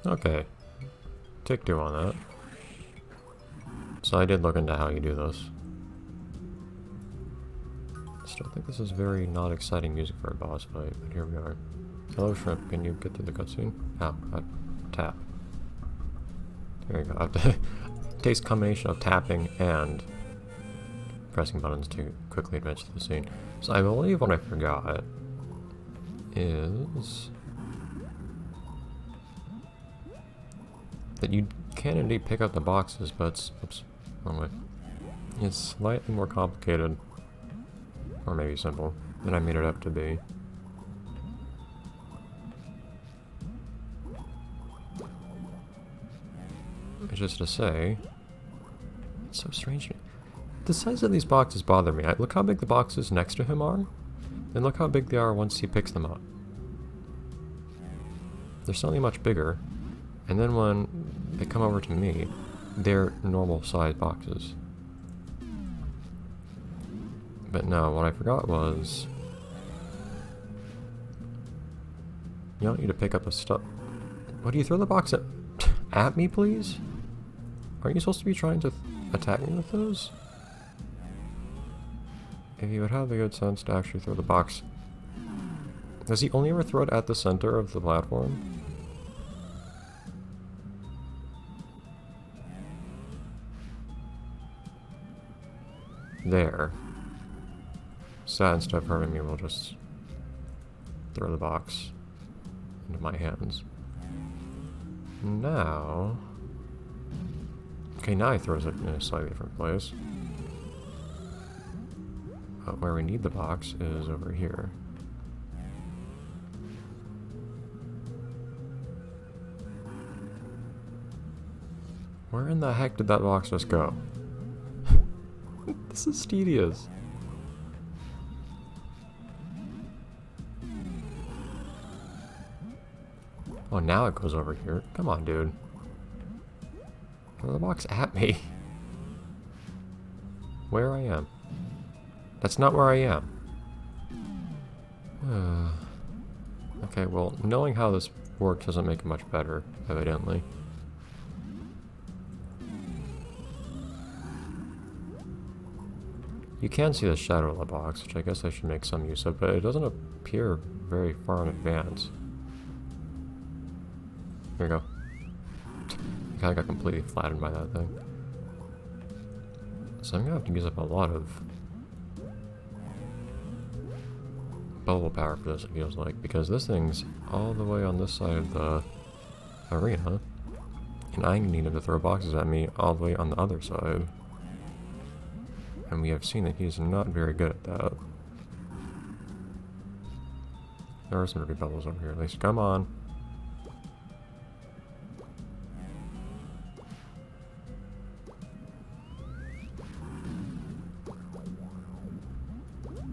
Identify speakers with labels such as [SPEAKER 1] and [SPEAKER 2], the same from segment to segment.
[SPEAKER 1] Okay. Take two on that. So I did look into how you do this. Still think this is very not exciting music for a boss fight, but here we are. Hello Shrimp, can you get through the cutscene? Oh, tap. There you go. I have to taste combination of tapping and pressing buttons to quickly advance to the scene. So I believe what I forgot is that you can indeed pick up the boxes, but it's, oops, wrong way. It's slightly more complicated, or maybe simple, than I made it up to be. Which is to say, it's so strange. The size of these boxes bother me. Look how big the boxes next to him are, and look how big they are once he picks them up. They're suddenly much bigger, and then when they come over to me, they're normal size boxes. But no, what I forgot was, you don't need to pick up the stuff. What do you throw the box at me, please? Aren't you supposed to be trying to attack me with those? If you would have the good sense to actually throw the box. Does he only ever throw it at the center of the platform? There. So instead of hurting me, we'll just throw the box into my hands. Now... Okay, now he throws it in a slightly different place. But where we need the box is over here. Where in the heck did that box just go? This is tedious. Oh, now it goes over here. Come on, dude. Throw the box at me. Where I am. That's not where I am. Okay, well, knowing how this works doesn't make it much better, evidently. You can see the shadow of the box, which I guess I should make some use of, but it doesn't appear very far in advance. Here we go. I kinda got completely flattened by that thing. So I'm gonna have to use up a lot of bubble power for this, it feels like, because this thing's all the way on this side of the arena, and I need him to throw boxes at me all the way on the other side. And we have seen that he's not very good at that. There are some ruby bubbles over here at least. Come on.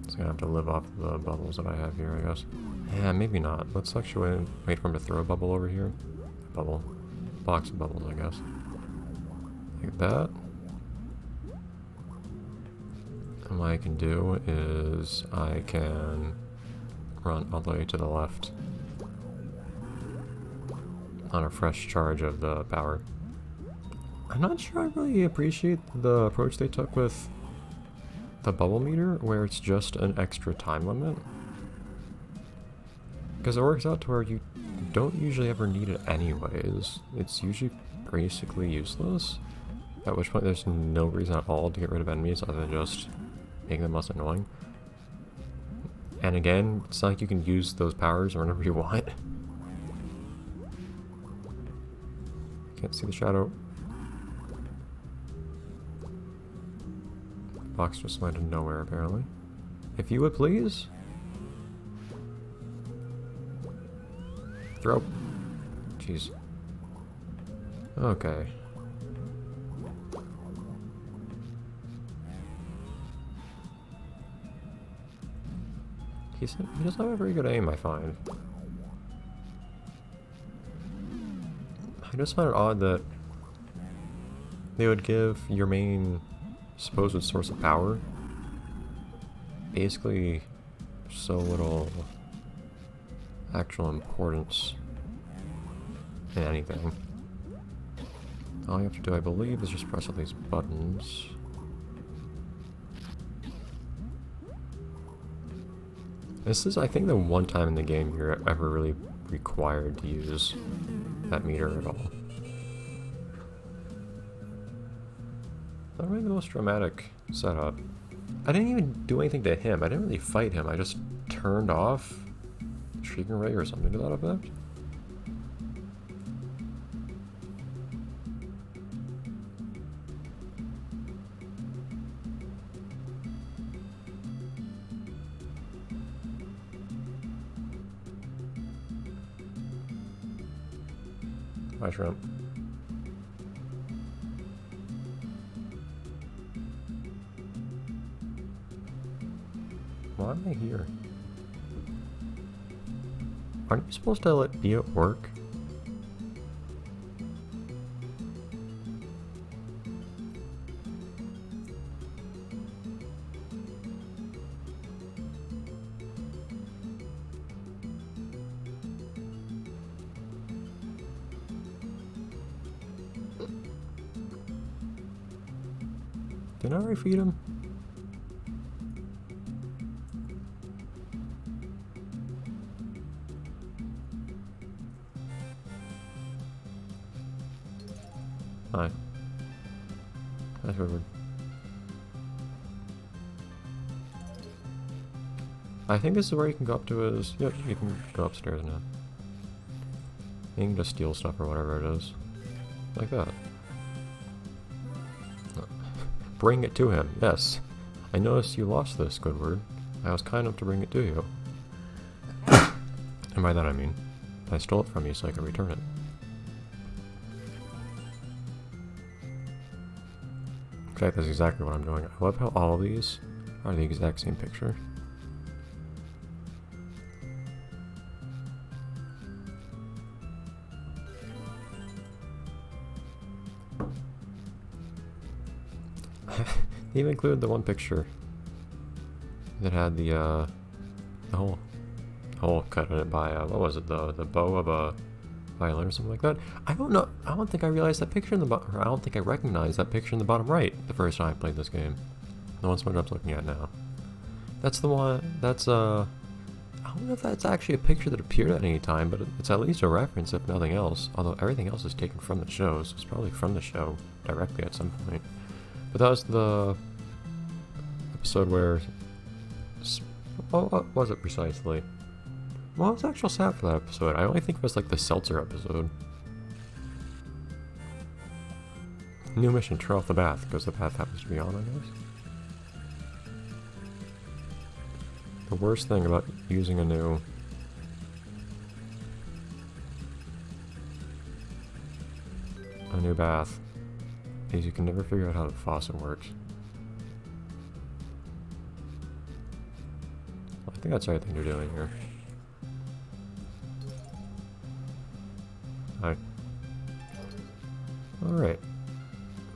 [SPEAKER 1] It's gonna have to live off the bubbles that I have here, I guess. Yeah, maybe not. Let's actually wait for him to throw a bubble over here. Bubble. Box of bubbles, I guess. Like that. And what I can do is I can run all the way to the left on a fresh charge of the power. I'm not sure I really appreciate the approach they took with the bubble meter, where it's just an extra time limit. Because it works out to where you don't usually ever need it anyways. It's usually basically useless, at which point there's no reason at all to get rid of enemies other than just making them less annoying. And again, it's not like you can use those powers whenever you want. Can't see the shadow. Box just went into nowhere, apparently. If you would please. Throw. Jeez. Okay. He doesn't have a very good aim, I find. I just find it odd that they would give your main supposed source of power basically so little actual importance in anything. All you have to do, I believe, is just press all these buttons. This is, I think, the one time in the game you're ever really required to use that meter at all. Not really the most dramatic setup. I didn't even do anything to him. I didn't really fight him. I just turned off Shrieking Ray or something to that effect. Hi, Shrimp. Why am I here? Aren't you supposed to be at work? Didn't I already feed him? Hi. That's weird. I think this is where you can go up to his... Yep, you can go upstairs now. You can just steal stuff or whatever it is. Like that. Bring it to him, yes. I noticed you lost this, Squidward. I was kind enough to bring it to you. And by that I mean, I stole it from you so I could return it. In fact, that's exactly what I'm doing. I love how all of these are the exact same picture. They even included the one picture that had the hole cut in it by what was it, the bow of a violin or something like that. I don't know. I don't think I realized that picture in the bottom. I don't think I recognized that picture in the bottom right the first time I played this game. The one Spongebob looking at now. That's the one. That's I don't know if that's actually a picture that appeared at any time, but it's at least a reference, if nothing else. Although everything else is taken from the show, so it's probably from the show directly at some point. But that was the episode where... What was it precisely? What was the actual sound for that episode? I only think it was like the Seltzer episode. New mission, turn off the bath, because the bath happens to be on, I guess. The worst thing about using a new... bath is you can never figure out how the faucet works. I think that's the right thing you're doing here. Hi. Alright.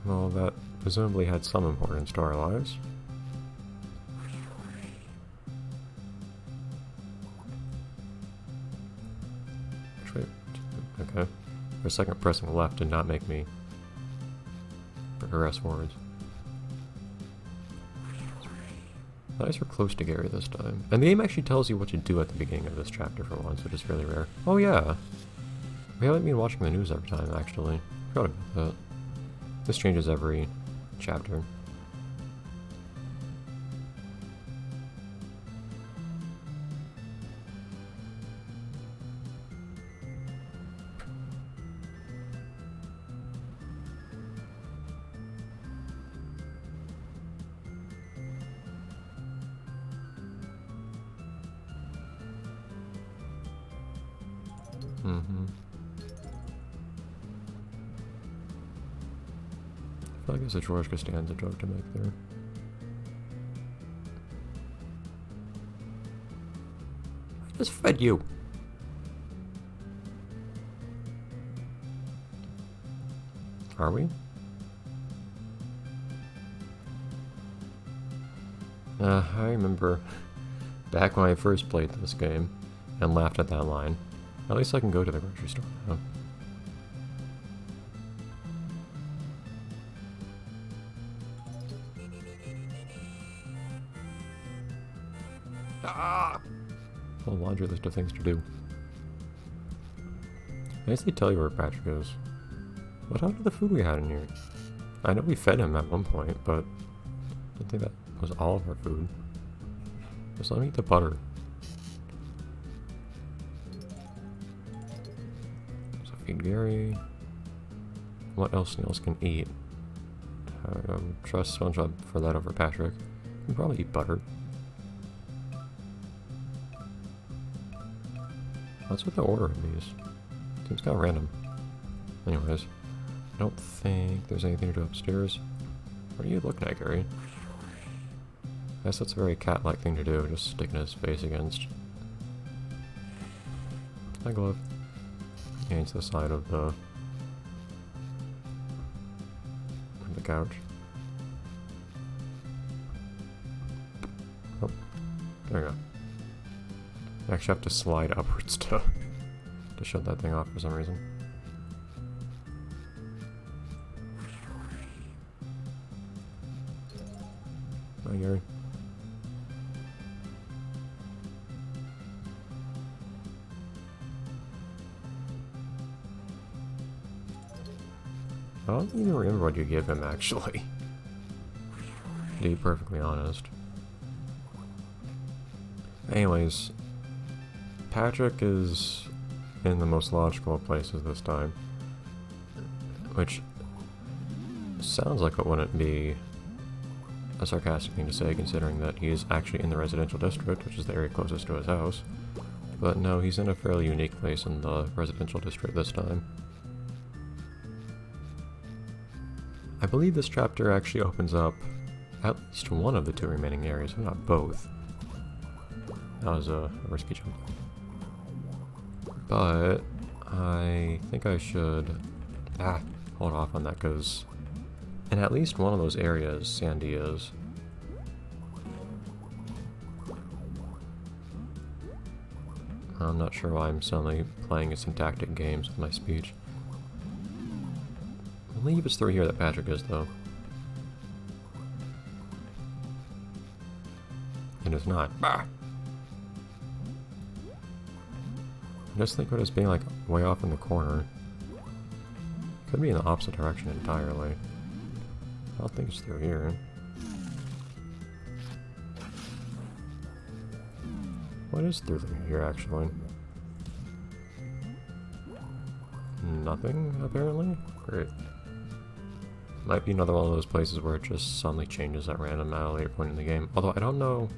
[SPEAKER 1] Well, that presumably had some importance to our lives. Wait. Okay. For a second, pressing left did not make me progress forwards. At least we're close to Gary this time. And the game actually tells you what to do at the beginning of this chapter for once, which is really rare. Oh yeah! We haven't been watching the news every time, actually. Forgot about that. This changes every chapter. I feel like it's a George Costanza joke to make there. I just fed you. Are we? I remember back when I first played this game and laughed at that line. At least I can go to the grocery store now. Ah! A laundry list of things to do. I guess they tell you where Patrick is. What happened to the food we had in here? I know we fed him at one point, but I don't think that was all of our food. Just let me eat the butter. So feed Gary. What else Niels can eat? I would trust SpongeBob for that over Patrick. You can probably eat butter. What's with the order of these? Seems kind of random. Anyways, I don't think there's anything to do upstairs. What are you looking at, Gary? I guess that's a very cat-like thing to do, just sticking his face against my glove. Against the side of the couch. Oh, there you go. I actually have to slide upwards to shut that thing off for some reason. Hi, Gary. I don't even remember what you give him, actually. To be perfectly honest. Anyways, Patrick is in the most logical of places this time. Which sounds like it wouldn't be a sarcastic thing to say, considering that he is actually in the residential district, which is the area closest to his house. But no, he's in a fairly unique place in the residential district this time. I believe this chapter actually opens up at least one of the two remaining areas, if not both. That was a risky jump. But I think I should hold off on that, because in at least one of those areas, Sandy is. I'm not sure why I'm suddenly playing syntactic games with my speech. I believe it's through here that Patrick is, though. It is not. Bah! I just think of it as being like way off in the corner. Could be in the opposite direction entirely. I don't think it's through here. What is through here, actually? Nothing, apparently? Great. Might be another one of those places where it just suddenly changes at random at a later point in the game. Although I don't know.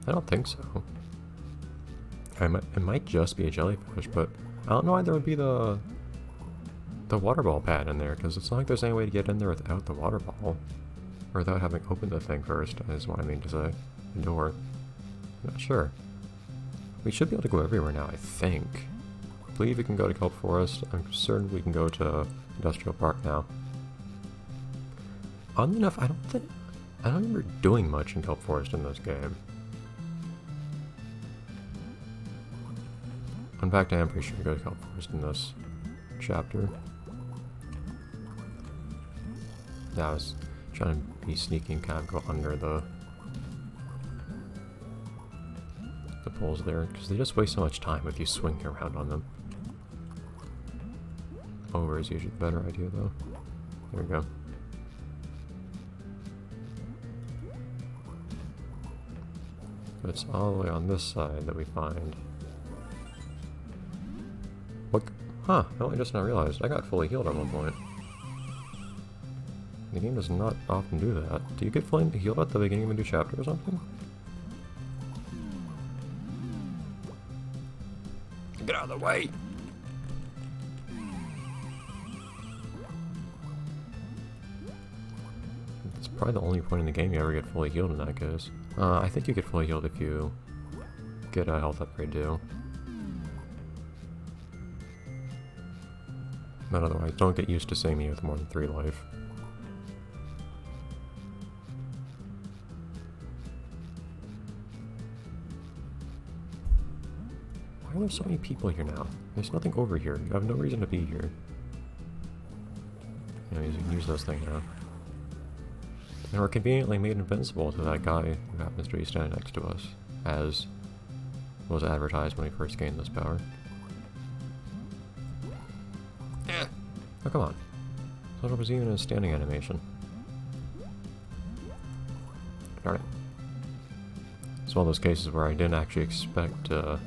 [SPEAKER 1] I don't think so. It might just be a jellyfish, but I don't know why there would be the water ball pad in there, because it's not like there's any way to get in there without the water ball. Or without having opened the thing first, is what I mean to say. The door. I'm not sure. We should be able to go everywhere now, I think. I believe we can go to Kelp Forest. I'm certain we can go to Industrial Park now. Oddly enough, I don't remember doing much in Kelp Forest in this game. In fact, I am pretty sure we go to Kelp Forest in this chapter. Yeah, I was trying to be sneaky and kind of go under the poles there, because they just waste so much time if you swing around on them. Over is usually the better idea, though. There we go. But it's all the way on this side that we find. What? Huh, I only just now realized I got fully healed at one point. The game does not often do that. Do you get fully healed at the beginning of a new chapter or something? Get out of the way! It's probably the only point in the game you ever get fully healed in that case. I think you get fully healed if you get a health upgrade too. But otherwise, don't get used to seeing me with more than 3 life. Why are there so many people here now? There's nothing over here. You have no reason to be here. Anyways, you can use those things now. And we're conveniently made invincible to that guy who happens to be standing next to us, as was advertised when he first gained this power. Oh, come on. I thought it was even a standing animation. Darn it. It's one of those cases where I didn't actually expect to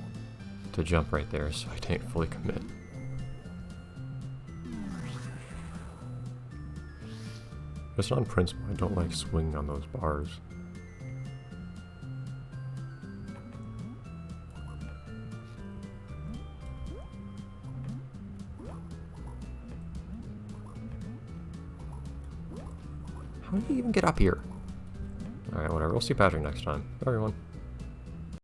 [SPEAKER 1] jump right there, so I didn't fully commit. Just on principle, I don't like swinging on those bars. How did he even get up here? Alright, whatever. We'll see Patrick next time. Bye, everyone.